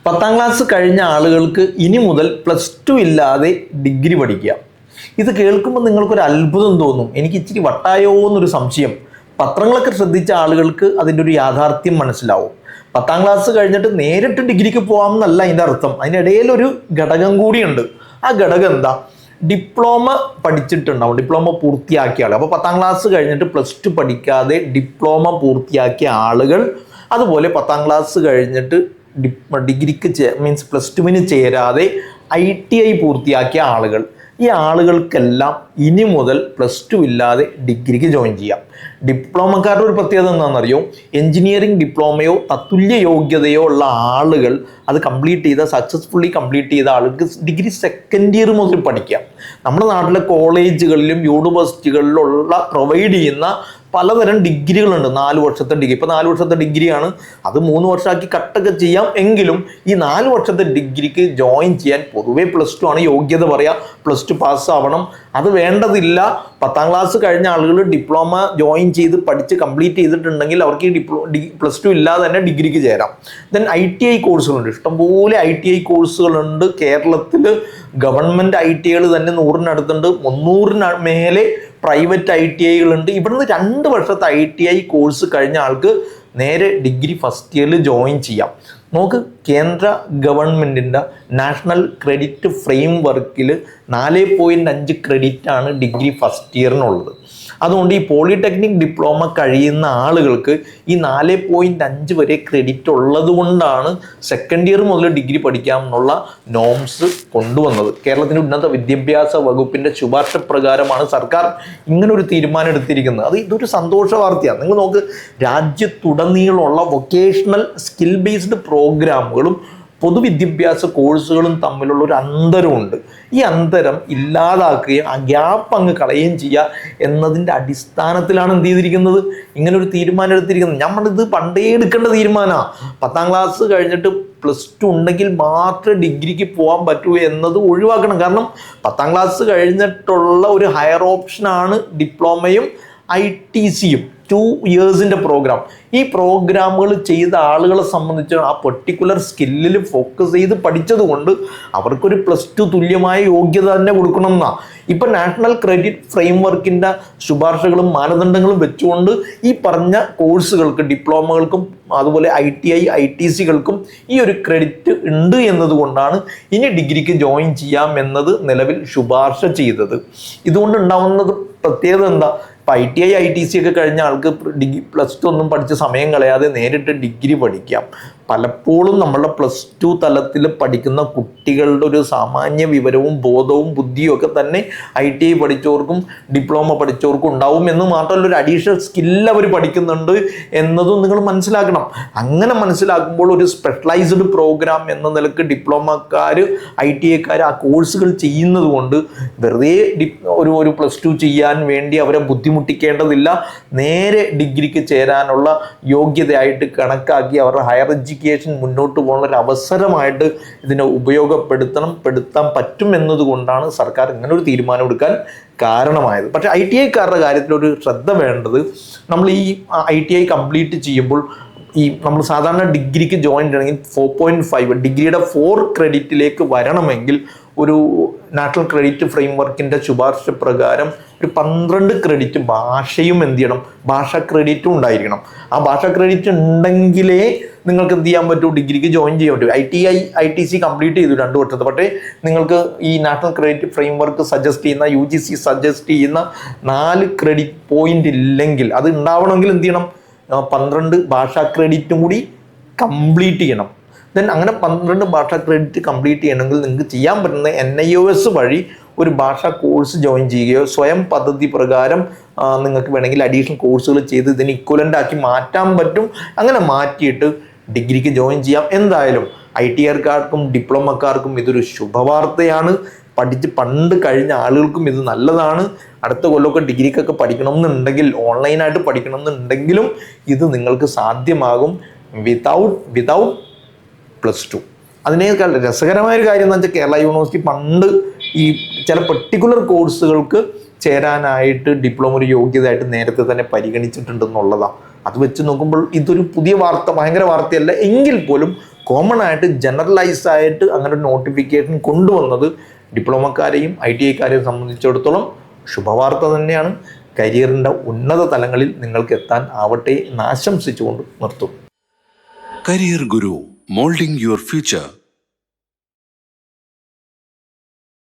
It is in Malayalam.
10ാം ക്ലാസ് കഴിഞ്ഞ ആളുകൾക്ക് ഇനി മുതൽ +2 ഇല്ലാതെ ഡിഗ്രി പഠിക്കുക. ഇത് കേൾക്കുമ്പോൾ നിങ്ങൾക്കൊരു അത്ഭുതം തോന്നും. എനിക്ക് ഇച്ചിരി വട്ടായോ എന്നൊരു സംശയം. പത്രങ്ങളൊക്കെ ശ്രദ്ധിച്ച ആളുകൾക്ക് അതിൻ്റെ ഒരു യാഥാർത്ഥ്യം മനസ്സിലാവും. 10ാം ക്ലാസ് കഴിഞ്ഞിട്ട് നേരിട്ട് ഡിഗ്രിക്ക് പോകാം എന്നല്ല അതിൻ്റെ അർത്ഥം. അതിനിടയിലൊരു ഘടകം കൂടിയുണ്ട്. ആ ഘടകം എന്താ? ഡിപ്ലോമ പഠിച്ചിട്ടുണ്ടാവും, ഡിപ്ലോമ പൂർത്തിയാക്കിയ ആൾ. അപ്പോൾ 10ാം ക്ലാസ് കഴിഞ്ഞിട്ട് +2 പഠിക്കാതെ ഡിപ്ലോമ പൂർത്തിയാക്കിയ ആളുകൾ, അതുപോലെ 10ാം ക്ലാസ് കഴിഞ്ഞിട്ട് ഡിഗ്രിക്ക് മീൻസ് +2വിന് ചേരാതെ ITI പൂർത്തിയാക്കിയ ആളുകൾ, ഈ ആളുകൾക്കെല്ലാം ഇനി മുതൽ +2 ഇല്ലാതെ ഡിഗ്രിക്ക് ജോയിൻ ചെയ്യാം. ഡിപ്ലോമക്കാരുടെ ഒരു പ്രത്യേകത എന്താണെന്നറിയോ? എഞ്ചിനീയറിംഗ് ഡിപ്ലോമയോ തത്തുല്യ യോഗ്യതയോ ഉള്ള ആളുകൾ അത് സക്സസ്ഫുള്ളി കംപ്ലീറ്റ് ചെയ്ത ആൾക്ക് ഡിഗ്രി സെക്കൻഡ് ഇയർ മുതൽ പഠിക്കാം. നമ്മുടെ നാട്ടിലെ കോളേജുകളിലും യൂണിവേഴ്സിറ്റികളിലുള്ള പ്രൊവൈഡ് ചെയ്യുന്ന പലതരം ഡിഗ്രികളുണ്ട്. 4 വർഷത്തെ ഡിഗ്രി, ഇപ്പോൾ 4 വർഷത്തെ ഡിഗ്രിയാണ്, അത് 3 വർഷമാക്കി കട്ടൊക്കെ ചെയ്യാം. എങ്കിലും ഈ 4 വർഷത്തെ ഡിഗ്രിക്ക് ജോയിൻ ചെയ്യാൻ പൊതുവേ +2 ആണ് യോഗ്യത പറയുക. +2 പാസ്സാവണം. അത് വേണ്ടതില്ല. 10ാം ക്ലാസ് കഴിഞ്ഞ ആളുകൾ ഡിപ്ലോമ ജോയിൻ ചെയ്ത് പഠിച്ച് കംപ്ലീറ്റ് ചെയ്തിട്ടുണ്ടെങ്കിൽ അവർക്ക് ഈ +2 ഇല്ലാതെ തന്നെ ഡിഗ്രിക്ക് ചേരാം. ദെൻ ITI കോഴ്സുകളുണ്ട്, ഇഷ്ടംപോലെ ITI കോഴ്സുകളുണ്ട്. കേരളത്തിൽ ഗവൺമെൻറ് ITIകൾ തന്നെ 100-നടുത്തുണ്ട്, 300-ന് മേലെ പ്രൈവറ്റ് ITIകളുണ്ട്. ഇവിടുന്ന് 2 വർഷത്തെ ITI കോഴ്സ് കഴിഞ്ഞ ആൾക്ക് നേരെ ഡിഗ്രി ഫസ്റ്റ് ഇയറിൽ ജോയിൻ ചെയ്യാം. നമുക്ക് കേന്ദ്ര ഗവൺമെൻറ്റിൻ്റെ നാഷണൽ ക്രെഡിറ്റ് ഫ്രെയിം വർക്കിൽ 4.5 ക്രെഡിറ്റാണ് ഡിഗ്രി ഫസ്റ്റ് ഇയറിനുള്ളത്. അതുകൊണ്ട് ഈ പോളിടെക്നിക് ഡിപ്ലോമ കഴിയുന്ന ആളുകൾക്ക് ഈ 4.5 വരെ ക്രെഡിറ്റ് ഉള്ളത് കൊണ്ടാണ് സെക്കൻഡ് ഇയർ മുതൽ ഡിഗ്രി പഠിക്കാം എന്നുള്ള നോംസ് കൊണ്ടുവന്നത്. കേരളത്തിൻ്റെ ഉന്നത വിദ്യാഭ്യാസ വകുപ്പിൻ്റെ ശുപാർശ പ്രകാരമാണ് സർക്കാർ ഇങ്ങനൊരു തീരുമാനം എടുത്തിരിക്കുന്നത്. ഇതൊരു സന്തോഷ വാർത്തയാണ്. നിങ്ങൾ നോക്ക്, രാജ്യത്തുടനീളമുള്ള വൊക്കേഷണൽ സ്കിൽ ബേസ്ഡ് പ്രോഗ്രാമുകളും പൊതുവിദ്യാഭ്യാസ കോഴ്സുകളും തമ്മിലുള്ള ഒരു അന്തരമുണ്ട്. ഈ അന്തരം ഇല്ലാതാക്കുകയും ആ ഗ്യാപ്പ് അങ്ങ് കളയുകയും ചെയ്യുക എന്നതിൻ്റെ അടിസ്ഥാനത്തിലാണ് എന്ത് ചെയ്തിരിക്കുന്നത്, ഇങ്ങനൊരു തീരുമാനം എടുത്തിരിക്കുന്നത്. നമ്മളിത് പണ്ടേ എടുക്കേണ്ട തീരുമാനമാണ്. 10ാം ക്ലാസ് കഴിഞ്ഞിട്ട് +2 ഉണ്ടെങ്കിൽ മാത്രമേ ഡിഗ്രിക്ക് പോകാൻ പറ്റൂ എന്നത് ഒഴിവാക്കണം. കാരണം 10ാം ക്ലാസ് കഴിഞ്ഞിട്ടുള്ള ഒരു ഹയർ ഓപ്ഷനാണ് ഡിപ്ലോമയും ITCയും, 2 ഇയേഴ്സിൻ്റെ പ്രോഗ്രാം. ഈ പ്രോഗ്രാമുകൾ ചെയ്ത ആളുകളെ സംബന്ധിച്ച് ആ പെർട്ടിക്കുലർ സ്കില്ലിൽ ഫോക്കസ് ചെയ്ത് പഠിച്ചത് കൊണ്ട് അവർക്കൊരു +2 തുല്യമായ യോഗ്യത തന്നെ കൊടുക്കണം എന്നാണ്. ഇപ്പം നാഷണൽ ക്രെഡിറ്റ് ഫ്രെയിം വർക്കിൻ്റെ ശുപാർശകളും മാനദണ്ഡങ്ങളും വെച്ചുകൊണ്ട് ഈ പറഞ്ഞ കോഴ്സുകൾക്ക്, ഡിപ്ലോമകൾക്കും അതുപോലെ ITI ITCകൾക്കും ഈ ഒരു ക്രെഡിറ്റ് ഉണ്ട് എന്നതുകൊണ്ടാണ് ഇനി ഡിഗ്രിക്ക് ജോയിൻ ചെയ്യാം എന്നത് നിലവിൽ ശുപാർശ ചെയ്തത്. ഇതുകൊണ്ട് ഉണ്ടാവുന്നത് പ്രത്യേകത എന്താ? ഇപ്പോൾ ITI ITC ഒക്കെ കഴിഞ്ഞ ആൾക്ക് +2 ഒന്നും പഠിച്ച് സമയം കളയാതെ നേരിട്ട് ഡിഗ്രി പഠിക്കാം. പലപ്പോഴും നമ്മളുടെ +2 തലത്തിൽ പഠിക്കുന്ന കുട്ടികളുടെ ഒരു സാമാന്യ വിവരവും ബോധവും ബുദ്ധിയും ഒക്കെ തന്നെ ITI പഠിച്ചവർക്കും ഡിപ്ലോമ പഠിച്ചവർക്കും ഉണ്ടാവും എന്ന് മാത്രമല്ല, ഒരു അഡീഷണൽ സ്കില്ല് അവർ പഠിക്കുന്നുണ്ട് എന്നതും നിങ്ങൾ മനസ്സിലാക്കണം. അങ്ങനെ മനസ്സിലാക്കുമ്പോൾ ഒരു സ്പെഷ്യലൈസ്ഡ് പ്രോഗ്രാം എന്ന നിലക്ക് ഡിപ്ലോമക്കാർ ITIക്കാർ ആ കോഴ്സുകൾ ചെയ്യുന്നത് കൊണ്ട് വെറുതെ ഒരു +2 ചെയ്യാൻ വേണ്ടി അവരെ ബുദ്ധിമുട്ടിക്കേണ്ടതില്ല. നേരെ ഡിഗ്രിക്ക് ചേരാനുള്ള യോഗ്യതയായിട്ട് കണക്കാക്കി അവരുടെ ഹയർ എഡ്യൂക്കേഷൻ മുന്നോട്ട് പോകുന്ന ഒരു അവസരമായിട്ട് ഇതിനെ ഉപയോഗപ്പെടുത്താൻ പറ്റും എന്നതുകൊണ്ടാണ് സർക്കാർ ഇങ്ങനെ ഒരു തീരുമാനം എടുക്കാൻ കാരണമായത്. പക്ഷേ ITIക്കാരുടെ കാര്യത്തിലൊരു ശ്രദ്ധ വേണ്ടത്, നമ്മൾ ഈ ITI കംപ്ലീറ്റ് ചെയ്യുമ്പോൾ നമ്മൾ സാധാരണ ഡിഗ്രിക്ക് ജോയിൻ ചെയ്യണമെങ്കിൽ 4.5 ഡിഗ്രിയുടെ 4 ക്രെഡിറ്റിലേക്ക് വരണമെങ്കിൽ ഒരു നാഷണൽ ക്രെഡിറ്റ് ഫ്രെയിം വർക്കിൻ്റെ ശുപാർശ പ്രകാരം ഒരു 12 ക്രെഡിറ്റ് ഭാഷയും എന്ത് ചെയ്യണം, ഭാഷാ ക്രെഡിറ്റും ഉണ്ടായിരിക്കണം. ആ ഭാഷാ ക്രെഡിറ്റ് ഉണ്ടെങ്കിലേ നിങ്ങൾക്ക് എന്ത് ചെയ്യാൻ പറ്റൂ, ഡിഗ്രിക്ക് ജോയിൻ ചെയ്യാൻ പറ്റും. ITI ITC കംപ്ലീറ്റ് ചെയ്തു 2 വർഷത്തെ. പക്ഷേ നിങ്ങൾക്ക് ഈ national credit frame work suggest ചെയ്യുന്ന, UGC സജസ്റ്റ് ചെയ്യുന്ന 4 ക്രെഡിറ്റ് പോയിന്റ് ഇല്ലെങ്കിൽ, അത് ഉണ്ടാവണമെങ്കിൽ എന്ത് ചെയ്യണം, 12 ഭാഷാ ക്രെഡിറ്റും കൂടി കംപ്ലീറ്റ് ചെയ്യണം. ദെൻ അങ്ങനെ 12 ഭാഷാ ക്രെഡിറ്റ് കംപ്ലീറ്റ് ചെയ്യണമെങ്കിൽ നിങ്ങൾക്ക് ചെയ്യാൻ പറ്റുന്ന NIOS വഴി ഒരു ഭാഷാ കോഴ്സ് ജോയിൻ ചെയ്യുകയോ സ്വയം പദ്ധതി പ്രകാരം നിങ്ങൾക്ക് വേണമെങ്കിൽ അഡീഷണൽ കോഴ്സുകൾ ചെയ്ത് ഇതിന് ഇക്വലൻ്റ് ആക്കി മാറ്റാൻ പറ്റും. അങ്ങനെ മാറ്റിയിട്ട് ഡിഗ്രിക്ക് ജോയിൻ ചെയ്യാം. എന്തായാലും ITIക്കാർക്കും ഡിപ്ലോമക്കാർക്കും ഇതൊരു ശുഭവാർത്തയാണ്. പണ്ട് കഴിഞ്ഞ ആളുകൾക്കും ഇത് നല്ലതാണ്. അടുത്ത കൊല്ലമൊക്കെ ഡിഗ്രിക്കൊക്കെ പഠിക്കണമെന്നുണ്ടെങ്കിൽ, ഓൺലൈനായിട്ട് പഠിക്കണമെന്നുണ്ടെങ്കിലും ഇത് നിങ്ങൾക്ക് സാധ്യമാകും വിതൗട്ട് +2. അതിനേക്കാൾ രസകരമായൊരു കാര്യം എന്ന് വെച്ചാൽ, കേരള യൂണിവേഴ്സിറ്റി പണ്ട് ഈ ചില പെർട്ടിക്കുലർ കോഴ്സുകൾക്ക് ചേരാനായിട്ട് ഡിപ്ലോമ ഒരു യോഗ്യതയായിട്ട് നേരത്തെ തന്നെ പരിഗണിച്ചിട്ടുണ്ടെന്നുള്ളതാണ്. അത് വെച്ച് നോക്കുമ്പോൾ ഇതൊരു പുതിയ വാർത്ത, ഭയങ്കര വാർത്തയല്ല എങ്കിൽ പോലും കോമൺ ആയിട്ട് ജനറലൈസ്ഡ് ആയിട്ട് അങ്ങനെ ഒരു നോട്ടിഫിക്കേഷൻ കൊണ്ടുവന്നത് ഡിപ്ലോമക്കാരെയും ITIക്കാരെയും സംബന്ധിച്ചിടത്തോളം ശുഭവാർത്ത തന്നെയാണ്. കരിയറിൻ്റെ ഉന്നത തലങ്ങളിൽ നിങ്ങൾക്ക് എത്താൻ ആവട്ടെ എന്ന് ആശംസിച്ചുകൊണ്ട് നിർത്തും. Career Guru, moulding your future.